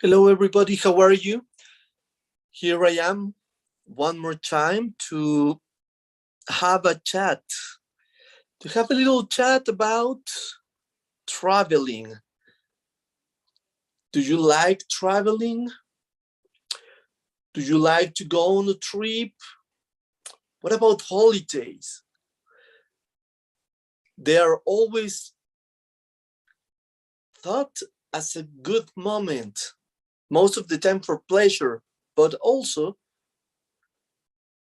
Hello, everybody. How are you? Here I am one more time to have a chat, to have a little chat about traveling. Do you like traveling? Do you like to go on a trip? What about holidays? They are always thought as a good moment, most of the time for pleasure, but also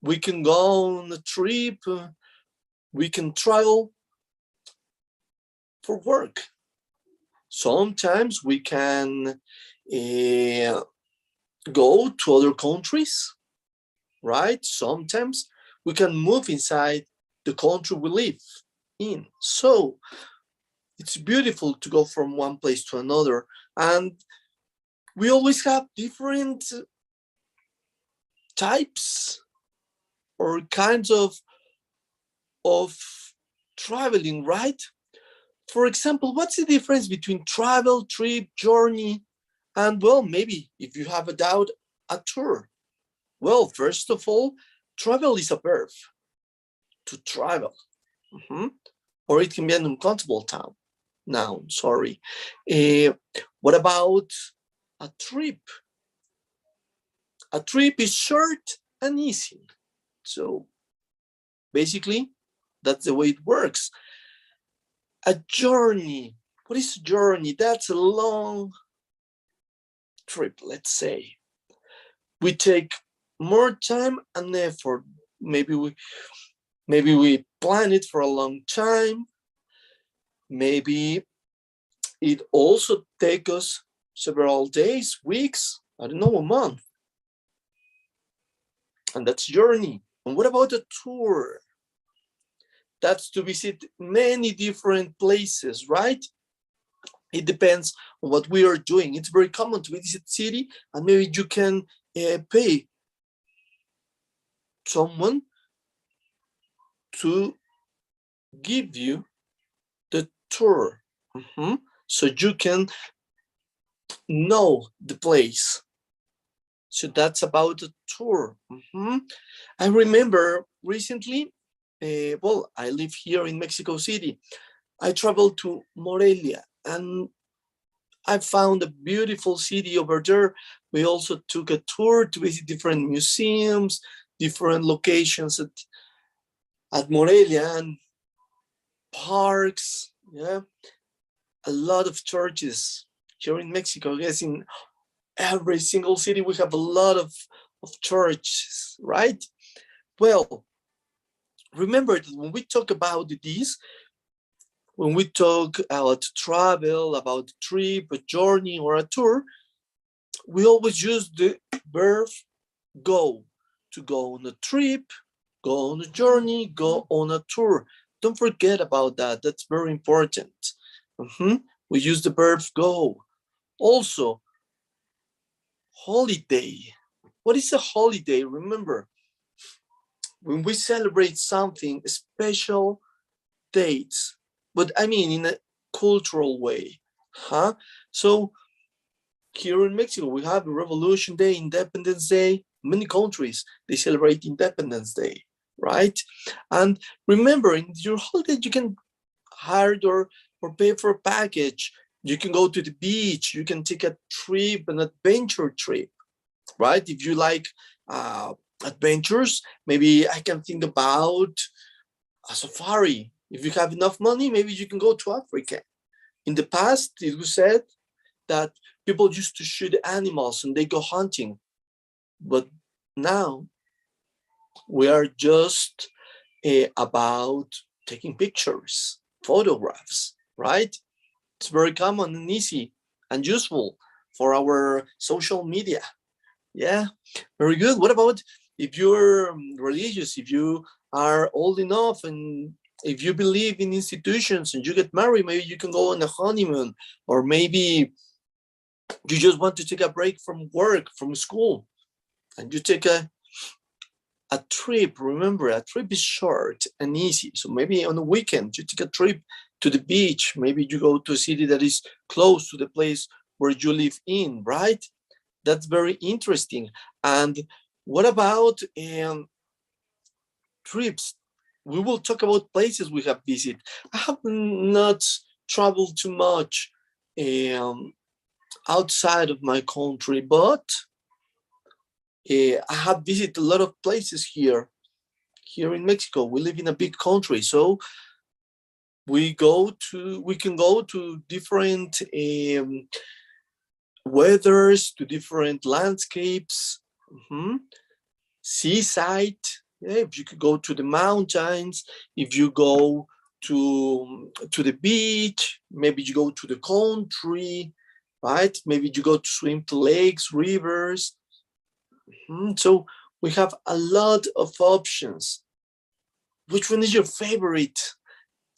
we can go on a trip, we can travel for work. Sometimes we can go to other countries, right? Sometimes we can move inside the country we live in. So it's beautiful to go from one place to another. And we always have different types or kinds of traveling, right? For example, what's the difference between travel, trip, journey, and, well, maybe if you have a doubt, a tour? Well, first of all, travel is a verb, to travel. Or it can be an uncountable noun, sorry. What about a trip? A trip is short and easy. So basically, that's the way it works. A journey. What is a journey? That's a long trip, let's say. We take more time and effort. Maybe we plan it for a long time. Maybe it also takes us several days, weeks, I don't know, a month. And that's journey. And what about a tour? That's to visit many different places, right? It depends on what we are doing. It's very common to visit city, and maybe you can pay someone to give you the tour, so you can know the place. So that's about the tour. I remember recently, I live here in Mexico City. I traveled to Morelia, and I found a beautiful city over there. We also took a tour to visit different museums, different locations at Morelia, and parks. Yeah, a lot of churches here in Mexico. I guess in every single city we have a lot of churches, right? Well, remember that when we talk about this, when we talk about travel, about a trip, a journey, or a tour, we always use the verb go, to go on a trip, go on a journey, go on a tour. Don't forget about that. That's very important. We use the verb go. Also, holiday. What is a holiday? Remember, when we celebrate something, special dates, but I mean in a cultural way. So here in Mexico, we have Revolution Day, Independence Day. Many countries, they celebrate Independence Day, right? And remember, in your holiday, you can hire or pay for a package. You can go to the beach. You can take a trip, an adventure trip, right? If you like adventures, maybe I can think about a safari. If you have enough money, maybe you can go to Africa. In the past, it was said that people used to shoot animals and they go hunting. But now we are just about taking pictures, photographs, right? It's very common and easy and useful for our social media. Yeah, very good. What about if you're religious, if you are old enough, and if you believe in institutions and you get married, maybe you can go on a honeymoon, or maybe you just want to take a break from work, from school, and you take a trip. Remember, a trip is short and easy. So maybe on a weekend, you take a trip to the beach. Maybe you go to a city that is close to the place where you live in, right? That's very interesting. And what about trips? We will talk about places we have visited. I have not traveled too much um, outside of my country, but I have visited a lot of places here in Mexico. We live in a big country, so we can go to different weathers, to different landscapes, seaside. Yeah, if you could go to the mountains, if you go to the beach, maybe you go to the country, right? Maybe you go to swim to lakes, rivers. So we have a lot of options. Which one is your favorite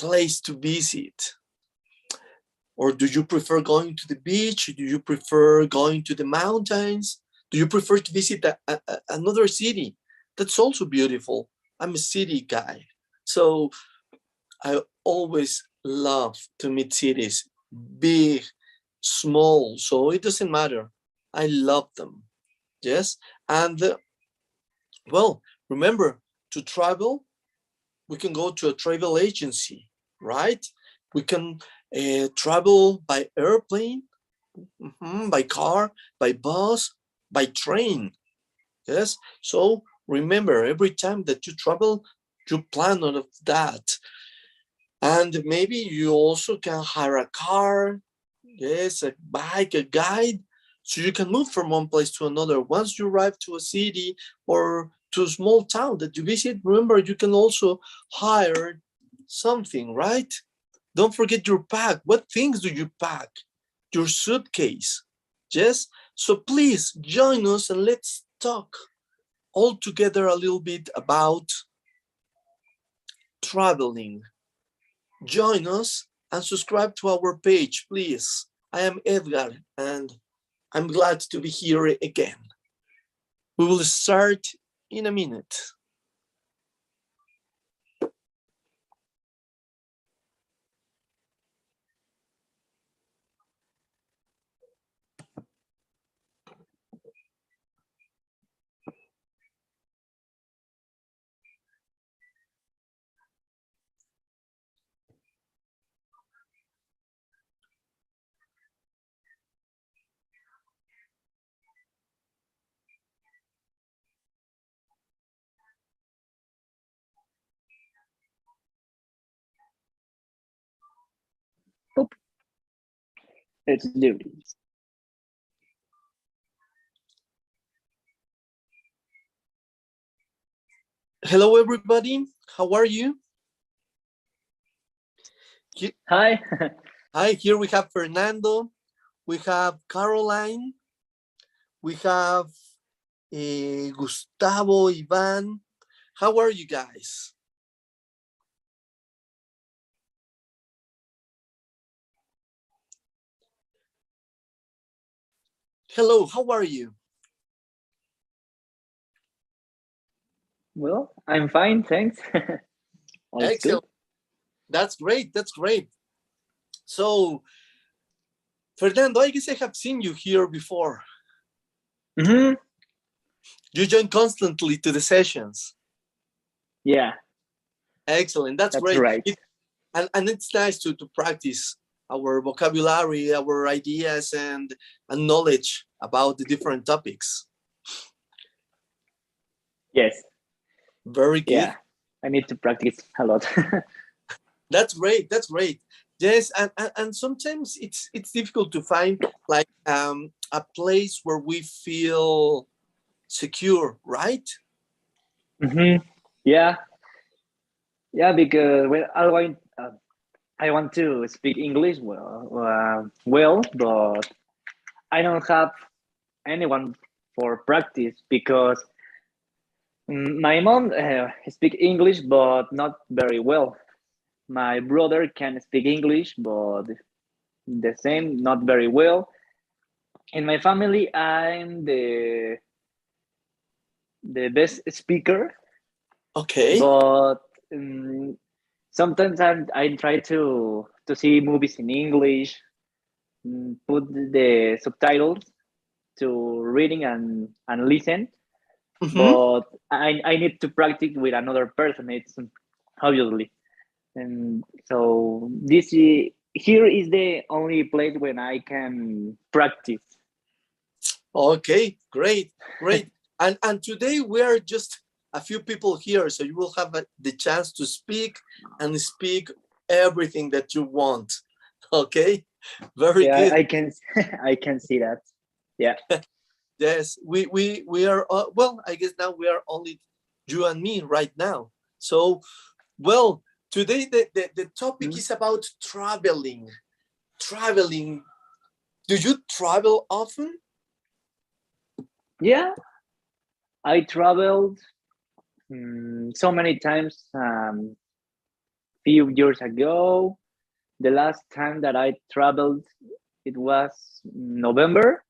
place to visit? Or do you prefer going to the beach? Do you prefer going to the mountains? Do you prefer to visit another city? That's also beautiful. I'm a city guy. So I always love to meet cities, big, small. So it doesn't matter. I love them. Yes. And well, remember, to travel, we can go to a travel agency, right? We can travel by airplane, by car, by bus, by train. Yes. So remember, every time that you travel, you plan on that. And maybe you also can hire a car, yes, a bike, a guide, so you can move from one place to another. Once you arrive to a city or to a small town that you visit, remember, you can also hire something, right? Don't forget your pack. What things do you pack? Your suitcase. Yes? So please join us and let's talk all together a little bit about traveling. Join us and subscribe to our page, please. I am Edgar and I'm glad to be here again. We will start in a minute. Oop. Let's do this. Hello, everybody. How are you? Hi. Hi, here we have Fernando. We have Caroline. We have Gustavo, Ivan. How are you guys? Hello, how are you? Well, I'm fine, thanks. All is good. Excellent. That's great. That's great. So, Fernando, I guess I have seen you here before. Mm-hmm. You join constantly to the sessions. Yeah, Excellent. That's that's great. right. And it's nice to practice our vocabulary, our ideas, and knowledge about the different topics. Yes. Very good. Yeah, I need to practice a lot. That's great. That's great. Yes, and sometimes it's difficult to find like a place where we feel secure, right? Mm-hmm. Yeah, yeah, because I want to speak English well, but I don't have anyone for practice because my mom speak English, but not very well. My brother can speak English, but the same, not very well. In my family, I'm the best speaker, Okay. but sometimes I try to see movies in English, put the subtitles, to reading and listen, Mhm. but I need to practice with another person. It's obviously, and so here is the only place when I can practice. Okay, great, great. And today we are just a few people here, so you will have the chance to speak and speak everything that you want. Okay, very Yeah, good. I can I can see that. Yeah. Yes, we are. Well, I guess now we are only you and me right now. So, well, today the topic Mhm. is about traveling. Traveling. Do you travel often? Yeah, I traveled so many times. Few years ago, the last time that I traveled, it was November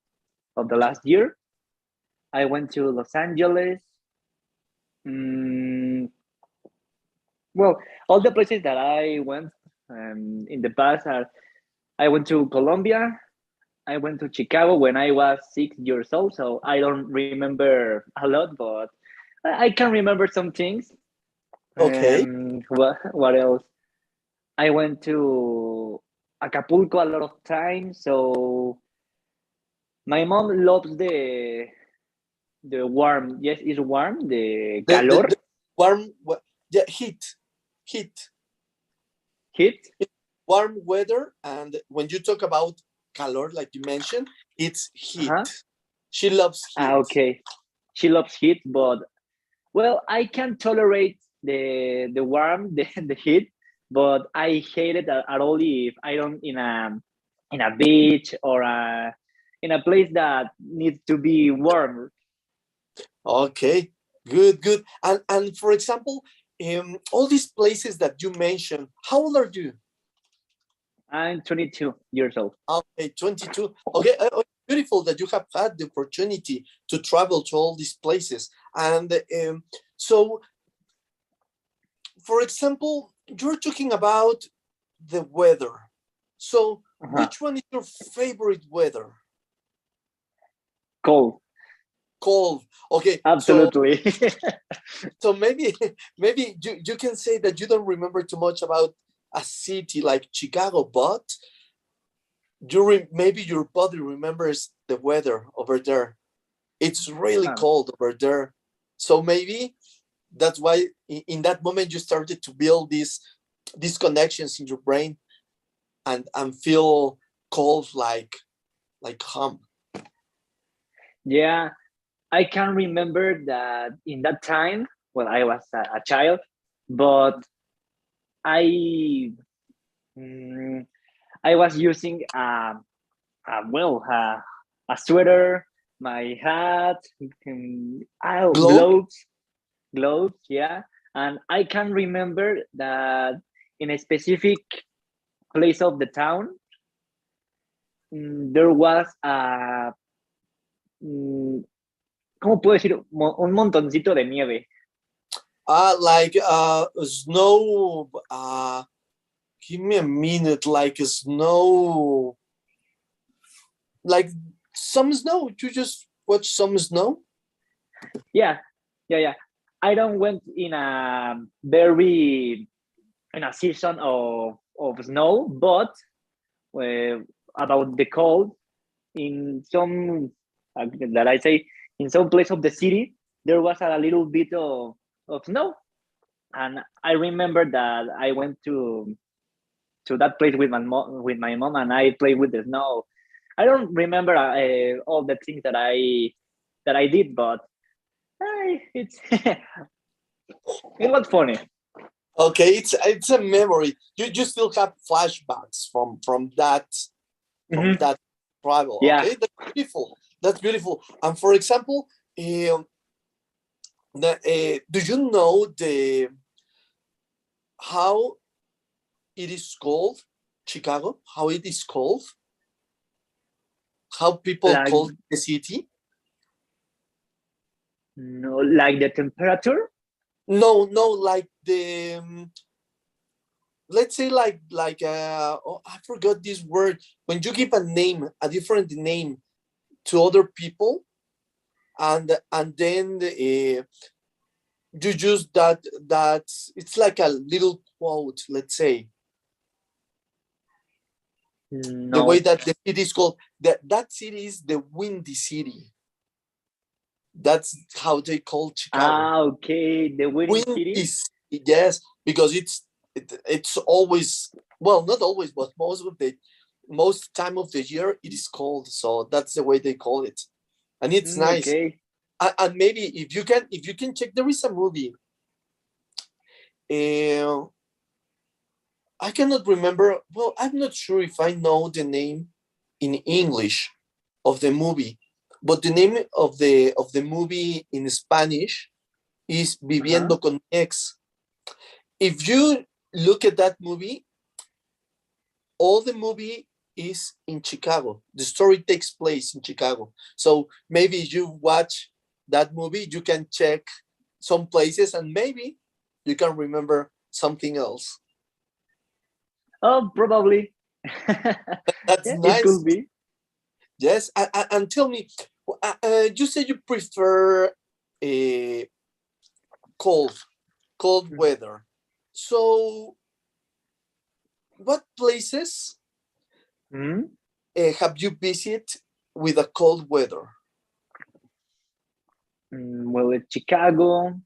of the last year. I went to Los Angeles. Mm, well, all the places that I went in the past are I went to Colombia. I went to Chicago when I was 6 years old, so I don't remember a lot, but I can remember some things. Okay. What else? I went to Acapulco a lot of times, so my mom loves the warm. Yes, it's warm. The calor, The warm, yeah, heat, heat. warm weather. And when you talk about calor, like you mentioned, it's Uh-huh. heat. She loves Ah, heat. okay. She loves heat, but well, I can tolerate the warm, the heat, but I hate it at all if I don't in a beach or in a place that needs to be warm. Okay, good, good. And for example, all these places that you mentioned, how old are you? I'm 22 years old. Okay, 22. Okay, beautiful that you have had the opportunity to travel to all these places. And so, for example, you're talking about the weather. So, Uh-huh. which one is your favorite weather? Cold, Cold. Okay, absolutely. so maybe maybe you can say that you don't remember too much about a city like Chicago, but maybe your body remembers the weather over there. It's really Um, cold over there. So maybe that's why in that moment you started to build these connections in your brain and feel cold like home. yeah, I can remember that in that time, well, I was a child, but I mm, I was using well a sweater, my hat, Globe? gloves, yeah. And I can remember that in a specific place of the town, there was a mm, ¿cómo puedo decir? Un montoncito de nieve. Like snow. Give me a minute. Like snow. Like some snow. You just watch some snow. Yeah, yeah. I don't went in a very in a season of snow, but uh, about the cold in some that I say in some place of the city there was a little bit of snow, and I remember that I went to that place with my mom and I played with the snow. I don't remember all the things that I did, but it's it was funny. Okay, it's a memory. You still have flashbacks from Mhm. that travel. Yeah, Okay, that's beautiful. That's beautiful. And for example, do you know the how it is called Chicago? How it is called? How people like call the city? no, like the temperature. No, no, like the let's say I forgot this word. When you give a name, a different name to other people, and then you use that it's like a little quote, let's say, the way No. that the city is called, that city is the windy city. That's how they call Chicago. Ah, okay. The winning Windy city. city, yes, because it's always, well, not always, but most time of the year it is cold, so that's the way they call it, and it's nice. Okay. And maybe if you can check, there is a movie. Uh, I cannot remember. Well, I'm not sure if I know the name in English of the movie, but the name of the movie in Spanish is Uh-huh. Viviendo con mi ex. If you look at that movie, all the movie is in Chicago. The story takes place in Chicago. So maybe you watch that movie, you can check some places, and maybe you can remember something else. Oh, probably. That's Yeah, it nice. could be. Yes, and tell me, you say you prefer a cold, cold weather. So, what places Mm-hmm. have you visited with a cold weather? Well, it's Chicago.